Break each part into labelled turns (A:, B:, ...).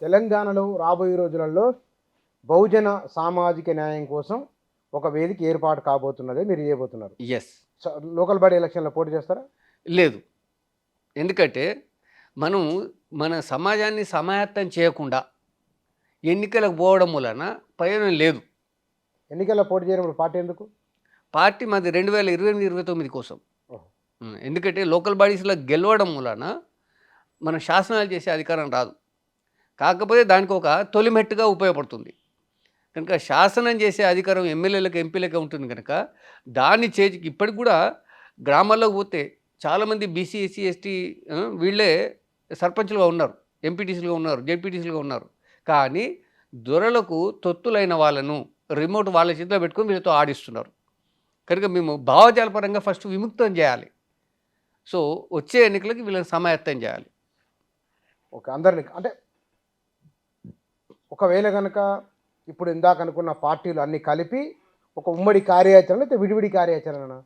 A: తెలంగాణలో రాబోయే రోజులలో బహుజన సామాజిక న్యాయం కోసం ఒక వేదిక ఏర్పాటు కాబోతున్నది. మీరు చేయబోతున్నారు.
B: యెస్.
A: లోకల్ బాడీ ఎలక్షన్‌లో పోటీ చేస్తారా?
B: లేదు. ఎందుకంటే, మనం మన సమాజాన్ని సమాయత్తం చేయకుండా ఎన్నికలకు పోవడం వలన ప్రయోజనం లేదు.
A: ఎన్నికల్లో పోటీ చేయనప్పుడు పార్టీ ఎందుకు?
B: పార్టీ మాది 2028, 29 కోసం.
A: ఓహో!
B: ఎందుకంటే లోకల్ బాడీస్‌లో గెలవడం వలన మనం శాసనాలు చేసే అధికారం రాదు. కాకపోతే దానికి ఒక తొలిమెట్టుగా ఉపయోగపడుతుంది. కనుక శాసనం చేసే అధికారం ఎమ్మెల్యేలకు, ఎంపీలకే ఉంటుంది కనుక దాన్ని ఇప్పటికి కూడా గ్రామాల్లోకి పోతే చాలామంది బీసీ, ఎస్సీ, ఎస్టీ వీళ్ళే సర్పంచులుగా ఉన్నారు, ఎంపీటీసీలుగా ఉన్నారు, జెడ్పీటీసీలుగా ఉన్నారు. కానీ దొరలకు తొత్తులైన వాళ్ళను రిమోట్ వాళ్ళ చేతిలో పెట్టుకొని వీళ్ళతో ఆడిస్తున్నారు. కనుక మేము భావజాల పరంగా ఫస్ట్ విముక్తం చేయాలి. సో వచ్చే ఎన్నికలకి వీళ్ళని సమాయత్తం చేయాలి.
A: ఓకే. అందరిని అంటే ఒకవేళ గనక ఇప్పుడు ఇందాక అనుకున్న పార్టీలు అన్నీ కలిపి ఒక ఉమ్మడి కార్యాచరణ లేకపోతే విడివిడి కార్యాచరణనా?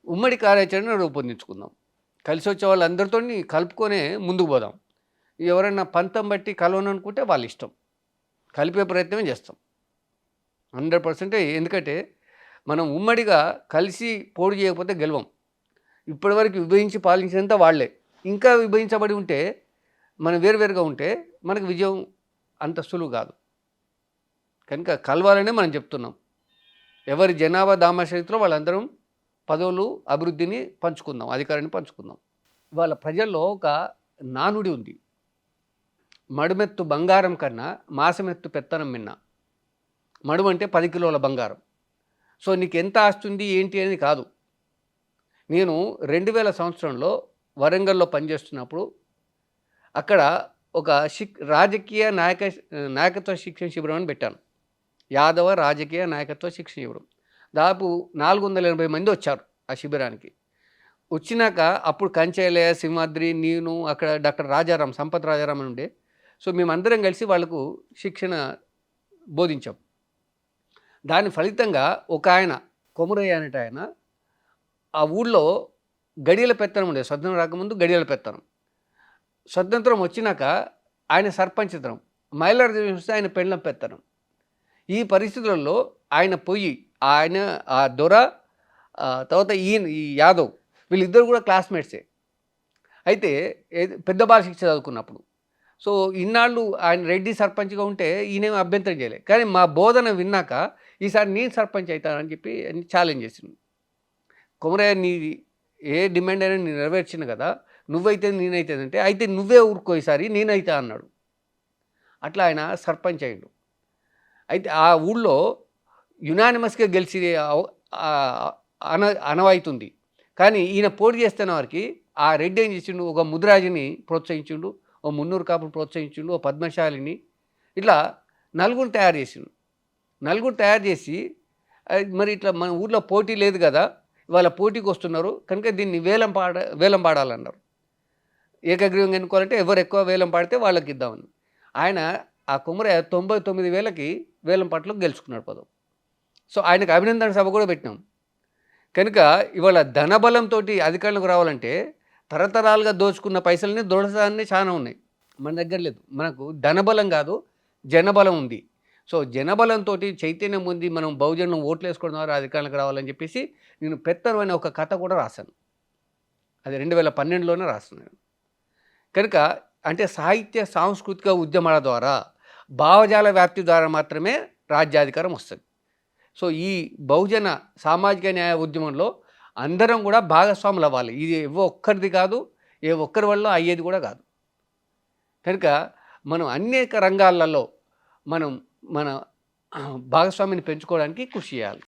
B: ఉమ్మడి కార్యాచరణ రూపొందించుకుందాం. కలిసి వచ్చే వాళ్ళందరితోని కలుపుకొనే ముందుకు పోదాం. ఎవరైనా పంతం బట్టి కలవననుకుంటే వాళ్ళ ఇష్టం. కలిపే ప్రయత్నమే చేస్తాం 100%. ఎందుకంటే మనం ఉమ్మడిగా కలిసి పోటీ చేయకపోతే గెలవం. ఇప్పటివరకు విభజించి పాలించినంత వాళ్ళే. ఇంకా విభజించబడి ఉంటే, మనం వేరువేరుగా ఉంటే మనకు విజయం అంత సులువు కాదు. కనుక కలవాలనే మనం చెప్తున్నాం. ఎవరి జనాభా దామాషరితిలో వాళ్ళందరం పదవులు, అభివృద్ధిని పంచుకుందాం, అధికారాన్ని పంచుకుందాం. వాళ్ళ ప్రజల్లో ఒక నానుడి ఉంది. మడుమెత్తు బంగారం కన్నా మాసమెత్తు పెత్తనం మిన్న. మడుము అంటే 10 కిలోల బంగారం. సో నీకు ఎంత ఆస్తి ఉంది ఏంటి అనేది కాదు. నేను 2000 సంవత్సరంలో వరంగల్లో పనిచేస్తున్నప్పుడు అక్కడ ఒక రాజకీయ నాయకత్వ శిక్షణ శిబిరం అని పెట్టాను. యాదవ రాజకీయ నాయకత్వ శిక్షణ శిబిరం. దాదాపు 480 మంది వచ్చారు ఆ శిబిరానికి. వచ్చినాక అప్పుడు కంచెలయ్య, సింహాద్రి, నేను, అక్కడ డాక్టర్ రాజారాం, సంపత్ రాజారాం అని ఉండే. సో మేమందరం కలిసి వాళ్ళకు శిక్షణ బోధించాం. దాని ఫలితంగా ఒక ఆయన కొమురయ్య అనేట ఆయన ఆ ఊళ్ళో గడియల పెత్తనం ఉండే. స్వతంత్రం రాకముందు గడియల పెత్తనం. స్వతంత్రం వచ్చినాక ఆయన సర్పంచితనం, మైలార్జున వస్తే ఆయన పెండ్లం పెత్తనం. ఈ పరిస్థితులలో ఆయన పోయి ఆయన ఆ దొర తర్వాత ఈ యాదవ్ వీళ్ళిద్దరు కూడా క్లాస్మేట్సే. అయితే పెద్ద బాల శిక్ష చదువుకున్నప్పుడు. సో ఇన్నాళ్ళు ఆయన రెడ్డి సర్పంచ్గా ఉంటే ఈయనేమి అభ్యంతరం చేయలేదు. కానీ మా బోధన విన్నాక ఈసారి నేను సర్పంచ్ అవుతానని చెప్పి ఛాలెంజ్ చేసింది. కొమరయ్య నీ ఏ డిమాండ్ అయినా నేను నెరవేర్చిన కదా, నువ్వైతే నేనైతే అంటే, అయితే నువ్వే ఊరుకో ఈసారి నేనైతే అన్నాడు. అట్లా ఆయన సర్పంచ్ అయ్యాడు. అయితే ఆ ఊళ్ళో యునానిమస్గా గెలిచి అనవాయితుంది. కానీ ఈయన పోటీ చేస్తున్న వారికి ఆ రెడ్డి ఏం చేసిండు, ఒక ముదిరాజుని ప్రోత్సహించిండు, ఓ మున్నూరు కాపును ప్రోత్సహించిండు, ఓ పద్మశాలిని, ఇట్లా నలుగురు తయారు చేసిండు. నలుగురు తయారు చేసి మరి ఇట్లా మన ఊళ్ళో పోటీ లేదు కదా, ఇవాళ పోటీకి వస్తున్నారు కనుక దీన్ని వేలం పాడాలన్నారు. ఏకగ్రీవంగా ఎన్నుకోవాలంటే ఎవరు ఎక్కువ వేలం పాడితే వాళ్ళకి ఇద్దామని. ఆయన ఆ కొమరయ్య 99,000కి వేలం పాటలో గెలుచుకున్నాడు పదం. సో ఆయనకు అభినందన సభ కూడా పెట్టినాం. కనుక ఇవాళ ధనబలంతో అధికారులకు రావాలంటే తరతరాలుగా దోచుకున్న పైసలని దొరసాన్ని చాలా ఉన్నాయి. మన దగ్గర లేదు. మనకు ధనబలం కాదు, జనబలం ఉంది. సో జనబలంతో చైతన్యం ఉంది. మనం బహుజనం ఓట్లు వేసుకోవడం ద్వారా అధికారులకు రావాలని చెప్పేసి నేను పెత్తనం అనే ఒక కథ కూడా రాశాను. అది 2012లోనే రాస్తున్నాను. కనుక అంటే సాహిత్య సాంస్కృతిక ఉద్యమాల ద్వారా, భావజాల వ్యాప్తి ద్వారా మాత్రమే రాజ్యాధికారం వస్తుంది. సో ఈ బహుజన సామాజిక న్యాయ ఉద్యమంలో అందరం కూడా భాగస్వాములు అవ్వాలి. ఇది ఒక్కరిది కాదు, ఏ ఒక్కరి వల్ల అయ్యేది కూడా కాదు. కనుక మనం అనేక రంగాలలో మనం మన భాగస్వామిని పెంచుకోవడానికి కృషి చేయాలి.